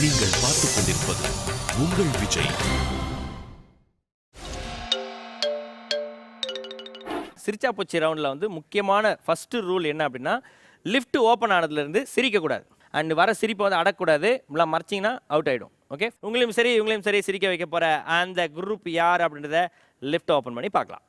நீங்கள் பார்த்துக் கொண்டிருப்பது உங்கள் விஜய். சிரிச்சா போச்சு ரவுண்டில் வந்து முக்கியமான ஃபஸ்ட்டு ரூல் என்ன அப்படின்னா, லிஃப்ட் ஓப்பன் ஆனதுலேருந்து சிரிக்கக்கூடாது. அண்ட் வர சிரிப்பை வந்து அடக்கூடாது. இப்படிலாம் மறைச்சிங்கன்னா அவுட் ஆகிடும். ஓகே, உங்களையும் சரி சிரிக்க வைக்க போகிற அந்த குரூப் யார் அப்படின்றத லிஃப்ட் ஓப்பன் பண்ணி பார்க்கலாம்.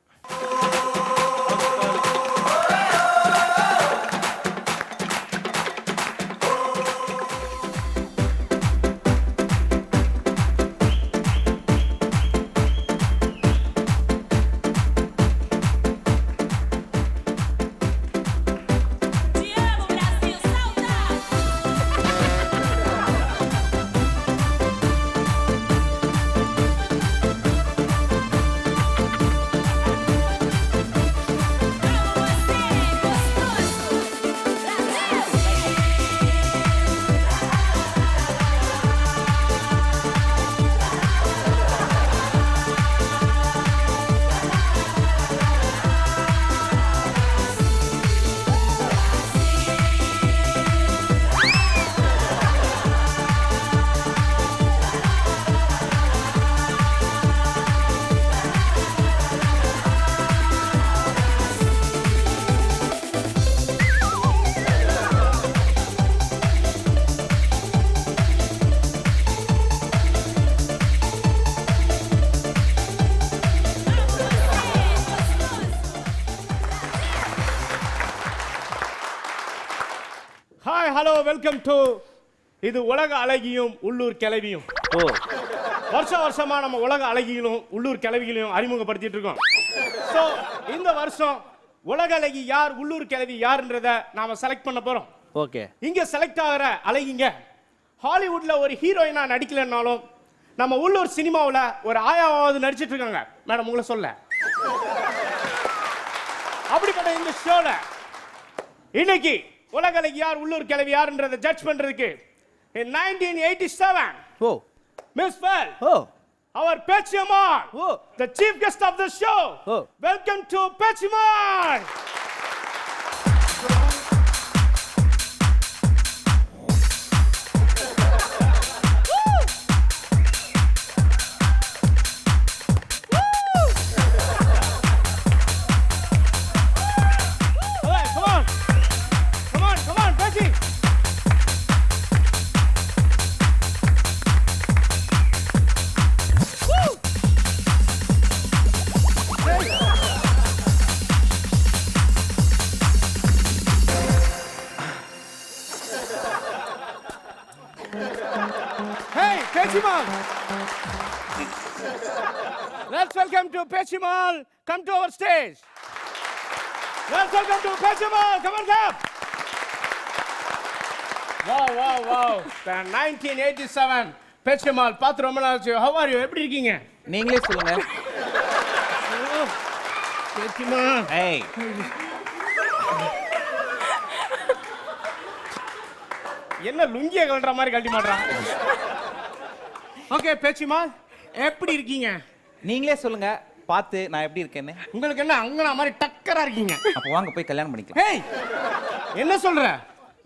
ஹாய் ஹலோ வெல்கம் டு இது உலக அழகியும் உள்ளூர் கிளவியும். வருஷமா நம்ம உலக அழகிகளும் உள்ளூர் கிளவிகளையும் அறிமுகப்படுத்திட்டு இருக்கோம். ஸோ இந்த வருஷம் உலக அழகி யார் உள்ளூர் கிளவி யாருன்றத நாம செலக்ட் பண்ண போறோம். ஓகே, இங்க செலக்ட் ஆகிற அழகிங்க ஹாலிவுட்ல ஒரு ஹீரோயினா நடிக்கலன்னாலும் நம்ம உள்ளூர் சினிமாவில் ஒரு ஆயாவாவது நடிச்சிட்டு இருக்காங்க. மேடம் உங்களை சொல்ல அப்படிப்பட்ட இந்த ஷோல இன்னைக்கு உலக அழகி யார் உள்ளூர் கிளவி யாருன்றதை ஜட்ஜ் பண்றதுக்கு in 1987 Miss Well our Pechiman the chief guest of the show. Welcome to Pechiman. Pechimal! Let's welcome to Pechimal. Come to our stage. Let's welcome to Pechimal. Come on, come. Wow. The 1987 Pechimal. பாத்து ரொம்ப நாள் ஆச்சு. How are you? எப்படி இருக்கீங்க? நீங்களே சொல்லுங்க. Pechimal. Hey. என்ன லுங்கிய கழற மாதிரி கழட்டி மாட்றான். ஓகே Pechimal, எப்படி இருக்கீங்க? நீங்களே சொல்லுங்க பார்த்து நான் எப்படி இருக்கேன்னு. உங்களுக்கு என்ன அங்கனா மாதிரி டக்கரா இருக்கீங்க. அப்ப வாங்க போய் கல்யாணம் பண்ணிக்கலாம். ஹேய், என்ன சொல்ற?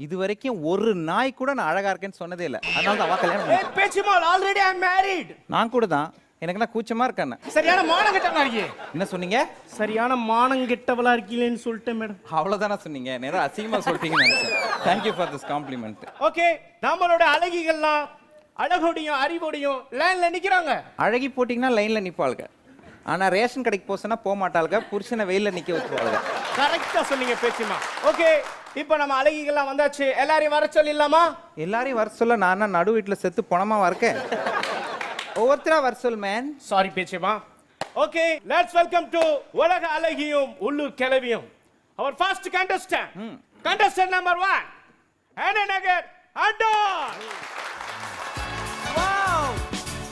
இது வரைக்கும் ஒரு நாய் கூட நான் அழகா இருக்கேன்னு சொன்னதே இல்ல. அதனால தான் வா கல்யாணம் பண்ணி. Hey Pechimal, already I am married. நான் கூட தான். எனக்கு என்ன கூச்சமா இருக்கானே. சரியான மானங்கெட்டவளா இருக்கீங்க. என்ன சொன்னீங்க? சரியான மானங்கெட்டவளா இருக்கீங்களேன்னு சொல்லிட்டேன் மேடம். அவ்வளவுதானே சொன்னீங்க. நேரா அசிங்கமா சொல்லிட்டீங்கன்னு நினைச்சேன். Thank you for this compliment. Okay, நம்மளோட அழகிகள்லாம் அழகோடையும் அறிவோடையும் லைன்ல நிக்கிறாங்க. அழகி போட்டிங்கன்னா லைன்ல நிப்பாளுங்க. ஆனா ரேஷன் கடைக்கு போசனா போக மாட்டாளுங்க. புருஷனை வெயில்ல நிக்க வச்சுவாளுங்க. கரெக்டா சொன்னீங்க பேச்சுமா. ஓகே, இப்போ நம்ம அழகிகள்லாம் வந்தாச்சு. எல்லாரையும் வர சொல்லிடலாமா? எல்லாரையும் வர சொல்ல நான் நடு வீட்டுல செத்து பணமா இருக்கேன். ஒவ்வொருத்தரா வர சொல் மேன். சாரி பேச்சுமா. ஓகே, லெட்ஸ் வெல்கம் டு உலக அழகியும் உள்ளூர் கிளவியும். அவர் first contestant number 1 Anna Nagar Andon. Wow!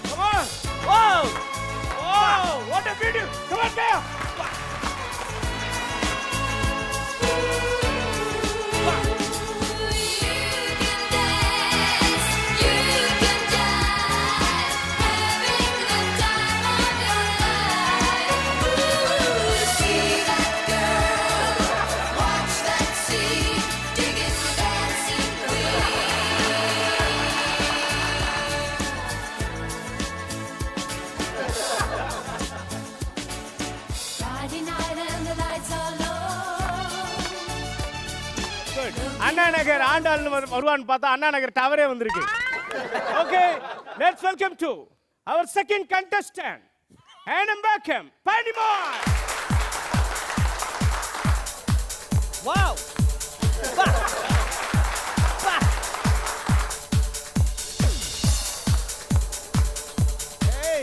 Come on! Wow! Wow! What a video! Come on, there! Anna Nagar ஆண்டாள்னு வருவான்னு பார்த்தா அண்ணா நகர் டவரே வந்திருக்கு. Okay, let's welcome to our second contestant. And welcome Panimon. Wow பா பா Hey.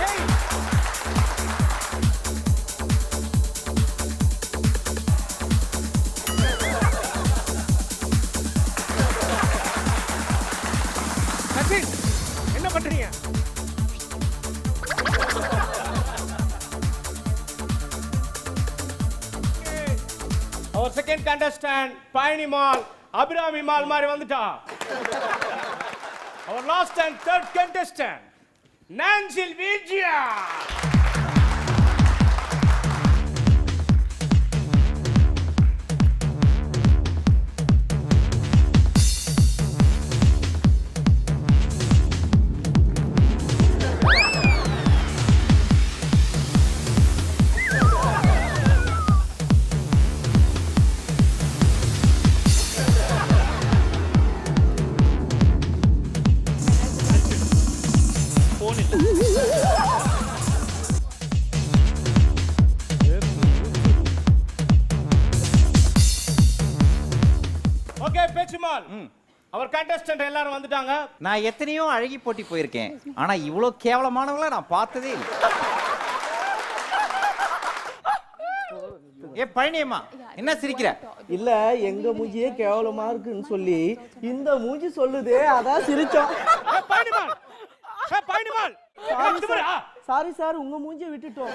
Hey. Hey. சச்சின், என்ன பண்றீங்க? Okay. Our second contestant, Pioneer Mall, Abhirami Mall மாதிரி வந்துட்டா. Our last and third contestant, Nancy Vijaya. Okay, Pechimal. Our contestant எல்லாரும் வந்துட்டாங்க. நான் எத்தனையோ அழகி போட்டி போயிருக்கேன் ஆனா இவ்வளோ கேவலமானவங்கள நான் பார்த்ததே இல்லை. ஏ பழனியம்மா என்ன சிரிக்கிற? இல்ல எங்க மூஞ்சியே கேவலமா இருக்குன்னு சொல்லி இந்த மூஞ்சி சொல்லுதே அதான் சிரிச்சோம். Pioneer Mall. சாரி சார் உங்க மூஞ்சியை விட்டுட்டோம்.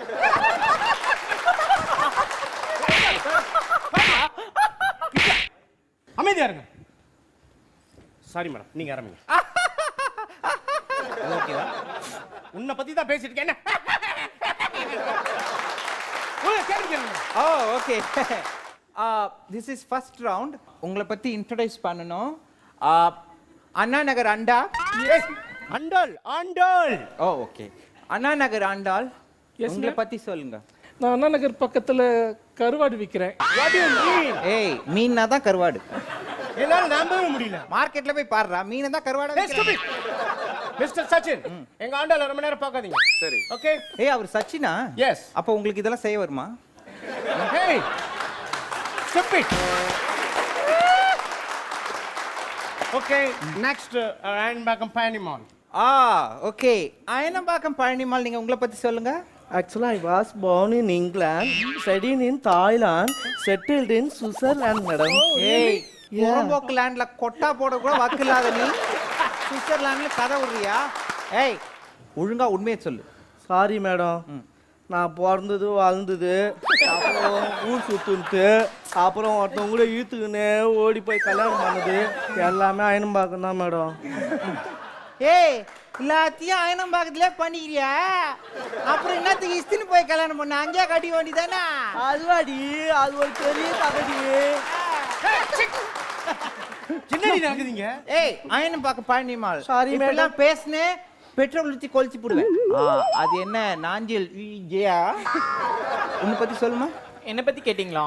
அமைதியா இருங்க. சாரி மேடம், நீங்க ஆரம்பிங்க. ஓகேவா? உன்னை பத்தி தான் பேசிட்டு இருக்கேன். என்ன? கேளுங்க. Oh okay. This is first round. உங்களை பத்தி இன்ட்ரோடியூஸ் பண்ணணும். அண்ணா நகர் அண்டா. ஆண்டாள். Oh okay. அண்ணா நகர் ஆண்டாள். உங்களை பத்தி சொல்லுங்க. நான் அண்ணா நகர் பக்கத்துல கருவாடு விற்கிறேன். What do you mean? ஏய் மீன்னா தான் கருவாடு. என்னால நம்பவே முடியல. மார்க்கெட்ல போய் பாருடா மீனை தான் கருவாடு விக்கிறாங்க. மிஸ்டர் சச்சின், எங்க ஆண்டாள ரொம்ப நேரம் பார்க்காதீங்க. சரி. ஓகே. ஏய் அவர் சச்சினா? எஸ். அப்போ உங்களுக்கு இதெல்லாம் செய்ய வருமா? Hey. Stupid. Okay, next Ironback Pioneer Mall. Okay. Ayanambakkam பழனிமால் நீங்க உங்களை பத்தி சொல்லுங்க. Actually, I was born in England, studied in Thailand, settled in Switzerland, madam. ஏய் Yeah. புறம்போக்கு லேண்ட்ல கொட்டா போட கூட வக்கு இல்லாத நீ சுவிட்சர்லாந்துல கதை விடுறியா? ஏய் ஒழுங்கா உண்மையை சொல்லு. சாரி மேடம், நான் பிறந்தது வாழ்ந்தது அப்புறம் ஊர் சுத்துட்டு அப்புறம் ஒருத்தவங்க கூட இழுத்துக்கின்னு ஓடி போய் கல்யாணம் பண்ணது எல்லாமே அயனம்பாக்கம் தான் மேடம். ஏய் எல்லாத்தையும் அயனம்பாக்கத்திலே பண்ணிக்கிறியா? அப்புறம் என்னத்துக்கு இஸ்தின்னு போய் கல்யாணம் பண்ண? அங்கேயே கட்டி வேண்டியதானே? அதுவாடி அது ஒரு பெரிய தகடி. என்னடி நடக்குதுங்க? ஏய் அயனம்பாக்கம் பழனிமால். Sorry, இப்பெல்லாம் பேசுனே பெட்ரோல் ஊற்றி கொளுத்தி போடுவேன். அது என்ன நாஞ்சில் விஜயா? உன்னை பத்தி சொல்லுமா? என்ன பத்தி கேட்டிங்களா?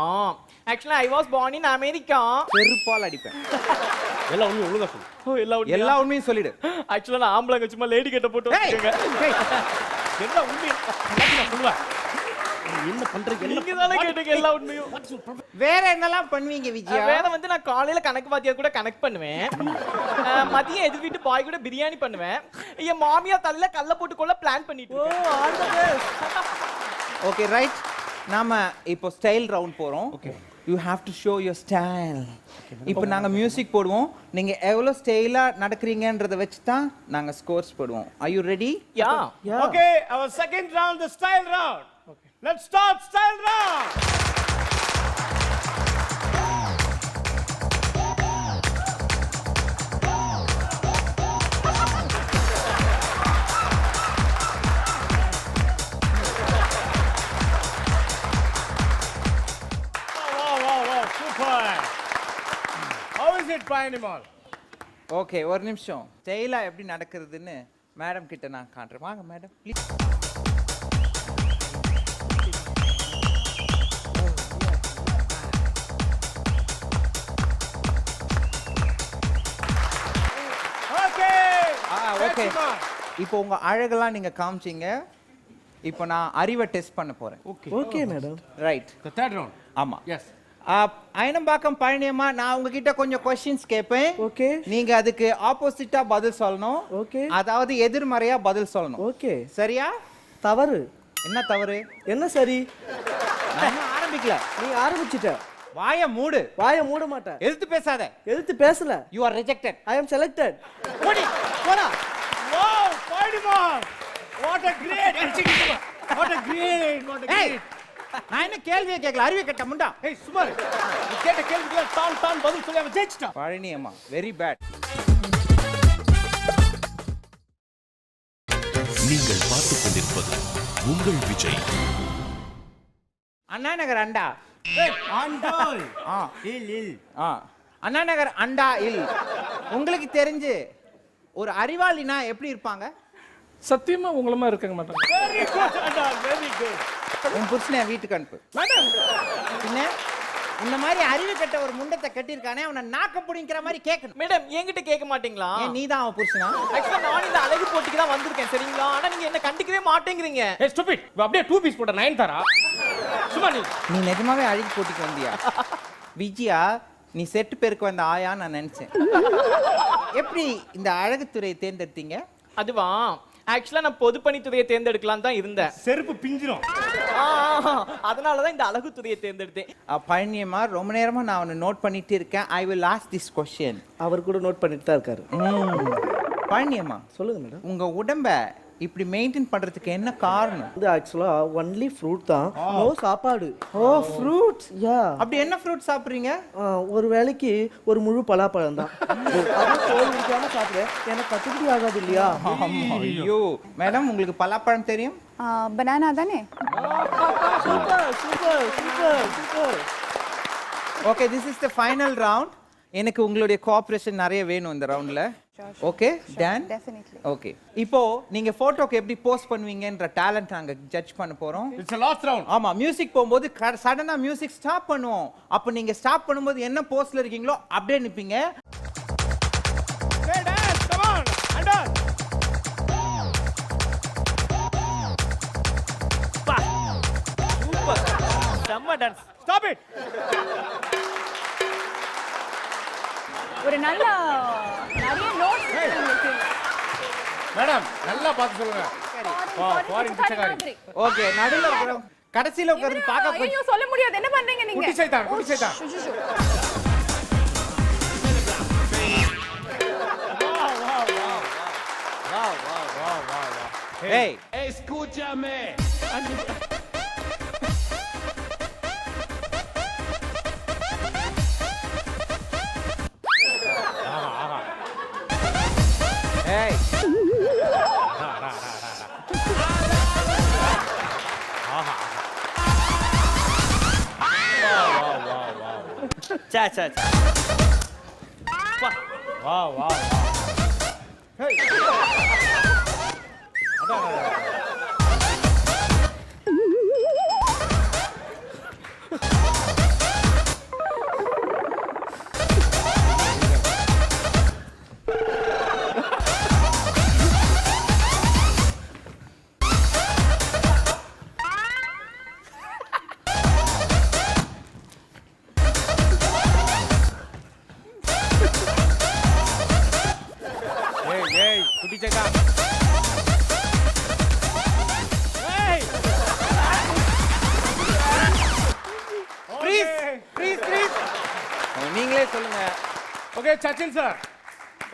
ஆக்சுவலா I was born in America. பெருப்பால் அடிப்பேன். எல்லாம் உண்மை ஒழுங்கா சொல்லு. எல்லா உண்மையும் சொல்லிடு. ஆக்சுவலா நான் ஆம்பளைங்க சும்மா லேடி கட்ட போட்டு ஏய், வச்சிருக்கேங்க. ஏய், எல்லாம் உண்மை எல்லாத்தையும் நான் சொல்லுவேன். நீ என்ன பண்றீங்க? நீங்க தானே கேட்டீங்க எல்லா உண்மையும். வேற என்னெல்லாம் பண்ணுவீங்க விஜயா? வேற வந்து நான் காலையில கணக்கு வாத்தியார் கூட கனெக்ட் பண்ணுவேன். மதியம் எதிர் வீட்டு பாய் கூட பிரியாணி பண்ணுவேன். என் மாமியா தள்ள கல்ல போட்டு கொள்ள பிளான் பண்ணிட்டு இருக்கேன். Okay right. நாம இப்போ ஸ்டைல் ரவுண்ட் போறோம். Okay. You have to show your style. இப்போ நாங்க மியூசிக் போடுவோம். நீங்க எவ்வளவு ஸ்டைலா நடக்கிறீங்கன்றத வச்சு தான் நாங்க ஸ்கோர்ஸ் போடுவோம். Are you ready? Yeah. Okay, our second round, the style round. Okay. Let's start style round. பயணிமால். ஓகே ஒரு நிமிஷம் ஸ்டைலா எப்படி நடக்கிறதுன்னு மேடம் கிட்ட நான் காட்டுறேன். வாங்க மேடம் ப்ளீஸ். ஓகே. ஓகே இப்போ உங்க அழகெல்லாம் நீங்க காமிச்சீங்க. இப்போ நான் அறிவை டெஸ்ட் பண்ண போறேன். Okay madam. Right. The third round. ஆமா. Yes. அயனம்பாக்கம் பழனியம்மா, நான் உங்ககிட்ட கொஞ்சம் கொஸ்டின்ஸ் கேட்பேன். ஓகே. நீங்க அதுக்கு ஆப்போசிட்டா பதில் சொல்லணும். ஓகே. அதாவது எதிர்மறையா பதில் சொல்லணும். ஓகே. சரியா? தவறு. என்ன தவறு? என்ன சரி? நான் இன்னும் ஆரம்பிக்கல. நீ ஆரம்பிச்சிட்ட. வாய மூடு. வாயை மூட மாட்டேன். எதிர்த்து பேசாத. எதிர்த்து பேசல. You are rejected. I am selected. போடி போடா. Wow, பயணிமால். What a great. What a great. ஏய் நான் என்ன கேள்வியே கேட்கல, அறிவே கேட்ட முண்டா. Hey, சுமார். நீ கேட்ட கேள்விக்கு தான் பதில் சொல்லி அவன் ஜெயிச்சிட்டான். Palaniamma very bad. நீங்கள் பார்த்துக் கொண்டிருப்பது உங்கள் விஜய். அண்ணா நகர் அண்டா. ஆண்டோய். ஆ இல். அண்ணா நகர் அண்டா இல். உங்களுக்கு தெரிஞ்சு ஒரு அறிவாளினா எப்படி இருப்பாங்க? சத்தியமா உங்களை மாதிரி இருக்க மாட்டாங்க. Very good, Andal. Very good. உன் புருஷனை வீட்டுக்கு அனுப்பு. மேடம். பின்ன இந்த மாதிரி அறிவு கட்ட ஒரு முண்டத்தை கட்டியிருக்கானே அவனை நாக்க புடிங்கிற மாதிரி கேட்கணும். மேடம் என்கிட்ட கேட்க மாட்டீங்களா? ஏன் நீ தான் அவன் புருஷனா? ஆக்சுவலா நான் இந்த அழகு போட்டிக்கு தான் வந்திருக்கேன் சரிங்களா? ஆனா நீங்க என்ன கண்டுக்கவே மாட்டேங்கிறீங்க. Hey, stupid. அப்படியே 2 பீஸ் போட்ட 9 தரா. சும்மா நீ. நீ நிஜமாவே அழகு போட்டிக்கு வந்தியா? விஜயா நீ செட்டு பேருக்கு வந்த ஆயான்னு நான் நினைச்சேன். எப்படி இந்த அழகுத்துறையை தேர்ந்தெடுத்தீங்க? அதுவா ஆக்சுவலா நான் பொதுப்பணித்துறையை தேர்ந்தெடுக்கலாம் தான் இருந்தேன். செருப்பு பிஞ்சிரும். அதனால தான் இந்த அழகு துறையை தேர்ந்தெடுத்தேன். பழனியம்மா ரொம்ப நேரமா நான் அவனை நோட் பண்ணிட்டு இருக்கேன். I will ask this question. அவர் கூட நோட் பண்ணிட்டு தான் இருக்காரு. பழனியம்மா சொல்லுங்க மேடம். உங்க உடம்ப இப்படி மெயின்டைன் பண்றதுக்கு என்ன காரணம்? இது ஆக்சுவலா ஒன்லி ஃப்ரூட் தான். நோ சாப்பாடு. ஓ ஃப்ரூட்ஸ். யா. அப்படி என்ன ஃப்ரூட் சாப்பிடுறீங்க? ஒரு வேளைக்கு ஒரு முழு பலாப்பழம் தான். அது தோல் உரிக்காம சாப்பிடுறேன். எனக்கு கட்டுப்படி ஆகாது இல்லையா? ஐயோ மேடம் உங்களுக்கு பலாப்பழம் தெரியும்? பனானா தானே? Super super super super. Okay this is the final round. எனக்கு உங்களுடைய கோஆபரேஷன் நிறைய வேணும் இந்த ரவுண்ட்ல. Okay done. Definitely. ஓகே இப்போ நீங்க போட்டோக்கு எப்படி போஸ்ட் பண்ணுவீங்கன்ற டாலன்ட் நாங்க ஜட்ஜ் பண்ண போறோம். It's a last round. ஆமா மியூசிக் போகும்போது சடனா மியூசிக் ஸ்டாப் பண்ணுவோம். அப்ப நீங்க ஸ்டாப் பண்ணும்போது என்ன போஸ்ட்ல இருக்கீங்களோ அப்படியே நிப்பீங்க. Hey, dance. Come on. Andal. Super. செம்ம டான்ஸ். Stop it. ஒரு நல்ல நிறைய நோட்ஸ் இருக்கு. மேடம் நல்லா பார்த்து சொல்லுங்க. foreign பிச்சைக்காரி. ஓகே நடுவுல இருக்கிறோம். கடைசில உட்கார்ந்து பார்க்க ஐயோ கொஞ்சம் சொல்ல முடியாது. என்ன பண்றீங்க நீங்க? குட்டி சைத்தான், குட்டி சைத்தான். ஏய் Escúchame. ஏய் சே சே சே. வா வா. ஏய் குட்டி சைத்தான். ஏய் ப்ளீஸ் ப்ளீஸ் ப்ளீஸ் நீங்களே சொல்லுங்க. ஓகே சச்சின் சார்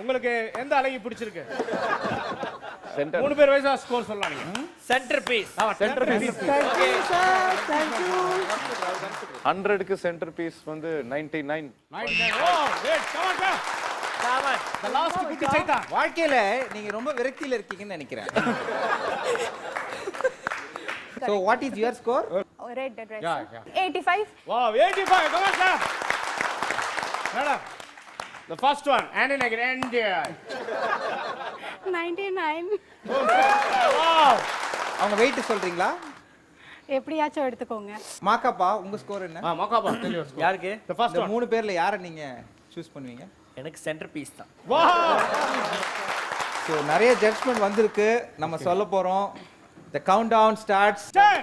உங்களுக்கு எந்த அழகி பிடிச்சிருக்கு? 3 பேர் வைஸா ஸ்கோர் சொல்லலாம் நீங்க. Centre piece. Centre piece. Thank you sir. Thank you. 100க்கு சென்டர் பீஸ் வந்து 99. 99. ஓ great. Come on come. Chaman. The last குட்டி சைத்தான். வாழ்க்கையில நீங்க ரொம்ப விரக்தியில இருக்கீங்கன்னு நினைக்கிறேன். So what is your score? Red dress. Yeah. 85. Wow 85. Come on sir. Madam The first one, and in again, and 99 wow. அவங்க வெயிட் சொல்றீங்களா? எப்படியாச்சும் எடுத்துக்கோங்க. மாக்காப்பா உங்க ஸ்கோர் என்ன? Makapa, tell your score. யாருக்கு? The first இந்த one. மூணு பேர்ல யாரை நீங்க சூஸ் பண்ணுவீங்க? எனக்கு சென்டர் பீஸ் தான். Wow. ஸோ நிறைய ஜட்ஜ்மெண்ட் வந்திருக்கு, நம்ம சொல்ல போறோம். The countdown starts. 10,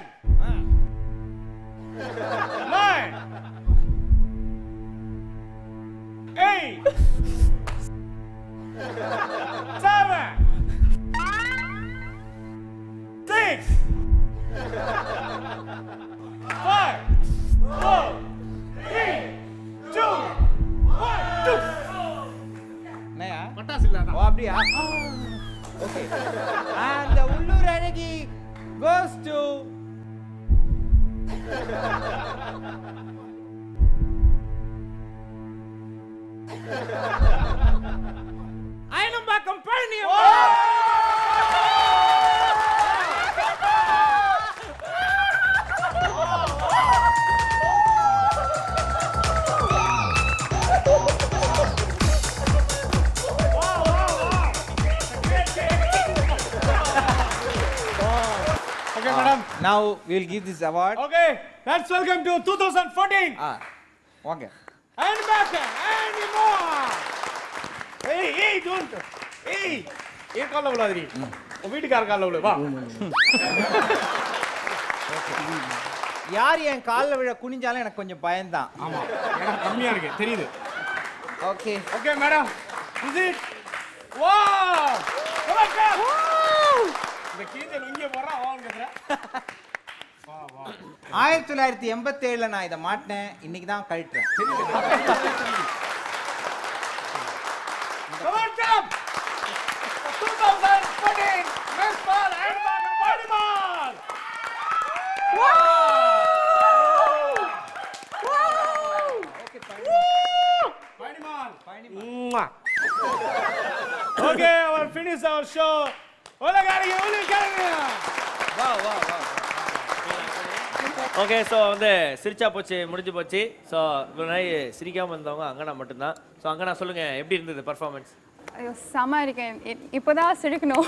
9, 8, 7, 6, 5, 4, 3, 2, 1. என்னையா? பட்டாசு இல்லாத. ஓ அப்படியா? ஓகே. And the உள்ளூர் அழகி goes to Ayanambakkam Palani. Okay, madam. now we'll give this award. Okay, let's welcome to 2014. வாங்க. Ayanambakkam anymore. Hey, don't. Hey, ஏன் கால்ல விழாதீ? உன் வீட்டுக்கார கால்ல விழு, வா. யார் என் கால்ல விழ குனிஞ்சாலும் எனக்கு கொஞ்சம் பயம்தான். ஆமா, எனக்கு கம்மியா இருக்கு, தெரியுது. Okay. Okay, madam. Is it? Wow! Come on, come. இந்த கீஞ்சல் இங்கே போறா, வாங்கங்கற. 1987ல நான் இதை மாட்டினேன், இன்னைக்கு தான் கழட்டுறேன். Come on, come. 2014 Miss Ball Ayanambakkam Volleyball. Okay, we'll finish our show. உலகாரிங்க வா வா வா. ஓகே, ஸோ வந்து சிரிச்சா போச்சு, முடிஞ்சு போச்சு. ஸோ இவ்வளோ நாள் சிரிக்காமல் இருந்தவங்க அங்கனா மட்டும்தான். ஸோ அங்கனா சொல்லுங்க, எப்படி இருந்தது பர்ஃபார்மன்ஸ்? ஐயோ செம இருக்கேன். இப்போதான் சிரிக்கணும்.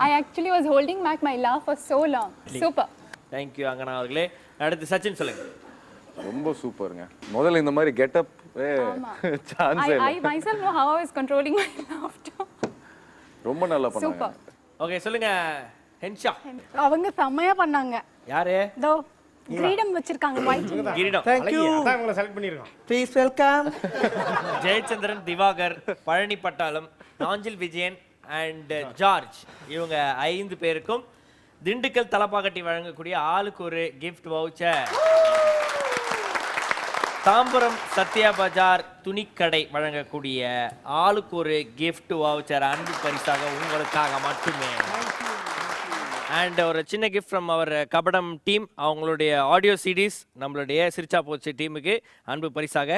I actually was holding back my laugh for so long. Super. Thank you Angana அவர்களே. அடுத்து சச்சின் சொல்லுங்க. ரொம்ப சூப்பருங்க. முதல்ல இந்த மாதிரி getup chance I myself know how I was controlling my laughter. ரொம்ப நல்லா Super. பண்ணாங்க. ஓகே சொல்லுங்க ஹென்ஷா. அவங்க செம்மையா பண்ணாங்க. யாரு? தோ கிரீடம் வச்சிருக்காங்க white. கிரீடம். Thank you. அதான் உங்களை செலக்ட் பண்ணிருக்கோம். Please welcome. ஜெயச்சந்திரன், திவாகர், பழனி பட்டாளம், நாஞ்சில் விஜயன் அண்ட் ஜார்ஜ், இவங்க 5 பேருக்கும் திண்டுக்கல் தலப்பாக்கட்டி வழங்கக்கூடிய ஆளுக்கு ஒரு கிஃப்ட் வவுச்சர். தாம்பரம் சத்யா பஜார் துணிக்கடை வழங்கக்கூடிய ஆளுக்கு ஒரு கிஃப்ட் வவுச்சர் அன்பு பரிசாக உங்களுக்காக மட்டுமே. அண்ட் ஒரு சின்ன கிஃப்ட் ஃப்ரம் அவர் கபடம் டீம், அவங்களுடைய ஆடியோ சிடிஸ் நம்மளுடைய சிரிச்சா போச்சு டீமுக்கு அன்பு பரிசாக.